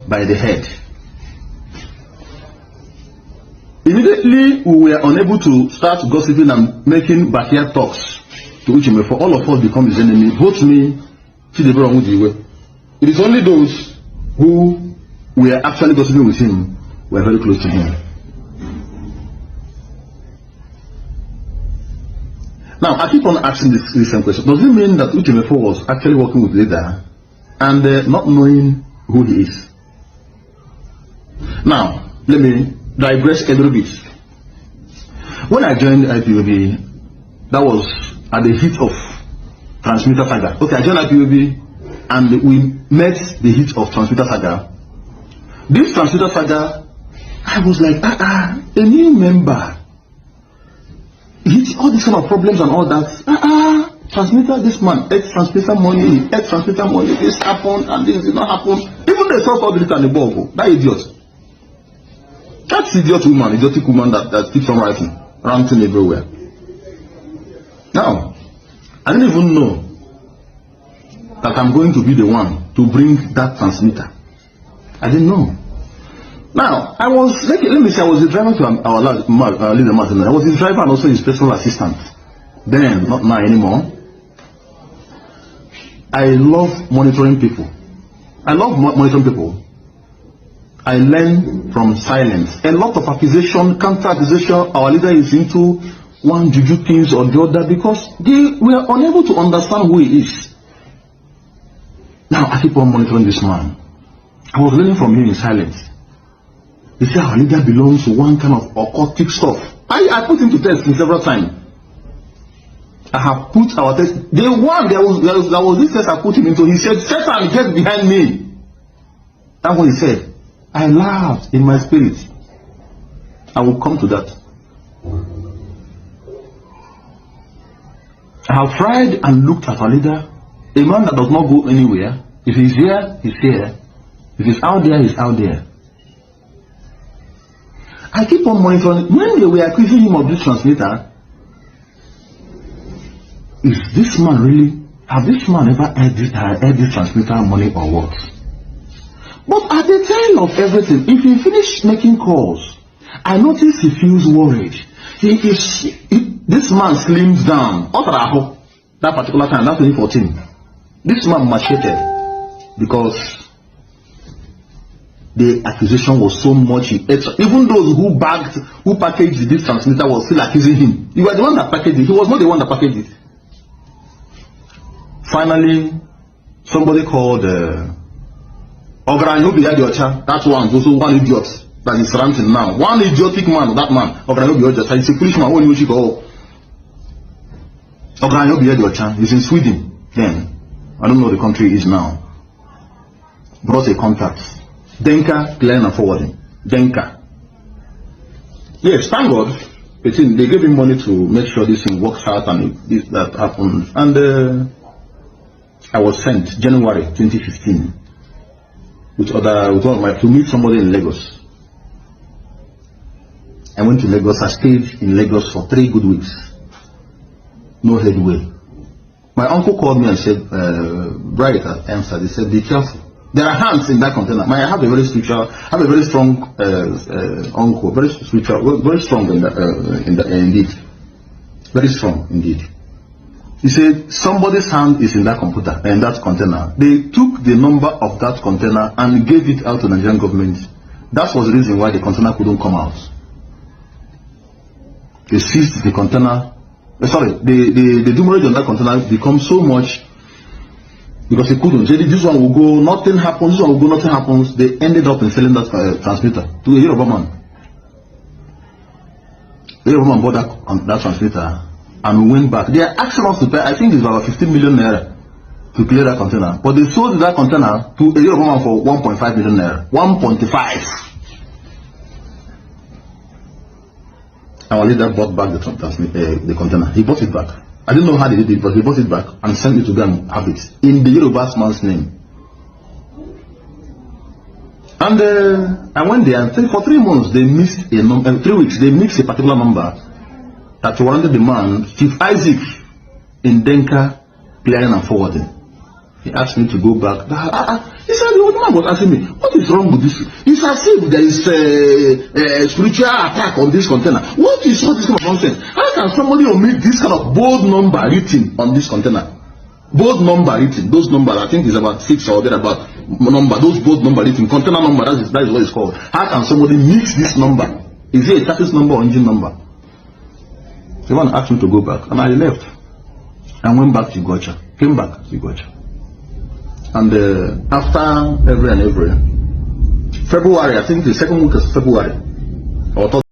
by the head. Immediately, we were unable to start gossiping and making backyard talks to Uchime, for all of us become his enemy. Vote me, it is only those who were actually gossiping with him were very close to him. Now, I keep on asking this same question. Does it mean that Uchime was actually working with Leader and not knowing who he is? Now, let me digress a little bit. When I joined IPOB, that was at the heat of Transmitter Saga. Okay, I joined IPOB and we met the heat of Transmitter Saga. This Transmitter Saga, I was like, a new member. All these kind of problems and all that. Transmitter, this man, transmitter money, transmitter money, this happened and this did not happen. Even the so-called and the above, that idiot. That's idiotic woman that keeps on ranting everywhere. Now, I didn't even know that I'm going to be the one to bring that transmitter. I didn't know. Now, I was, let me say, I was the driver to our leader Martin. I was his driver and also his personal assistant. Then, not now anymore. I love monitoring people. I love monitoring people. I learn from silence. A lot of accusation, counter-accusation, our leader is into one juju things or the other because they were unable to understand who he is. Now, I keep on monitoring this man. I was learning from him in silence. He said our leader belongs to one kind of occultic stuff. I put him to test several times. I have put our test. There was this test I put him into. He said, Satan, get behind me. That's what he said. I laughed in my spirit. I will come to that. I have tried and looked at our leader. A man that does not go anywhere. If he's here, he's here. If he's out there, he's out there. I keep on monitoring. When they were accusing him of this transmitter, is this man really, have this man ever had this transmitter money or what? But at the time of everything, if he finished making calls, I notice he feels worried. This man slims down. That particular time, that's 2014. This man macheted because the accusation was so much. Even those who packaged this transmitter was still accusing him. You were the one that packaged it. He was not the one that packaged it. Finally, somebody called Ogranyobi Adiocha. That one is also one idiot that is ranting now. One idiotic man, that man, Ogranyobi Adiocha. He's a policeman. When you go, Ogranyobi Adiocha is in Sweden. Then I don't know the country is now. Brought a contact. Denka, clearing and forwarding. Denka. Yes, thank God. They gave him money to make sure this thing works out and that happened. And I was sent January 2015 with one of my to meet somebody in Lagos. I went to Lagos. I stayed in Lagos for 3 good weeks. No headway. My uncle called me and said, Bright answered. He said, be careful. There are hands in that container. I have a very spiritual, a very strong uncle, very spiritual, very strong indeed. Very strong indeed. He said somebody's hand is in that computer, in that container. They took the number of that container and gave it out to the Nigerian government. That was the reason why the container couldn't come out. They seized the container. The demurrage on that container becomes so much. Because they couldn't. They said this one will go, nothing happens, this one will go, nothing happens. They ended up in selling that transmitter to a Yoruba man. The Yoruba man bought that transmitter and we went back. They are asking us to pay, I think it's about 15 million naira to clear that container. But they sold that container to a Yoruba man for 1.5 million naira. 1.5. Our leader bought back the container. He bought it back. I didn't know how they did it, but he bought it back and sent it to them, have it in the Yoruba man's name. And I went there and for 3 months they missed a number. 3 weeks they missed a particular number that warranted the man, Chief Isaac, in Denka, clearing and forwarding. He asked me to go back. He said, the old man was asking me, what is wrong with this? It's as if there is a spiritual attack on this container. What is all this kind of nonsense? How can somebody omit this kind of bold number written on this container? Bold number written, those numbers, I think is about 6 or thereabout number, those bold number written, container number, that is what it's called. How can somebody mix this number? Is it a chassis number or engine number? The man asked me to go back, and I left. And went back to Igocha, came back to Igocha. And after every February, I think the second week of February, or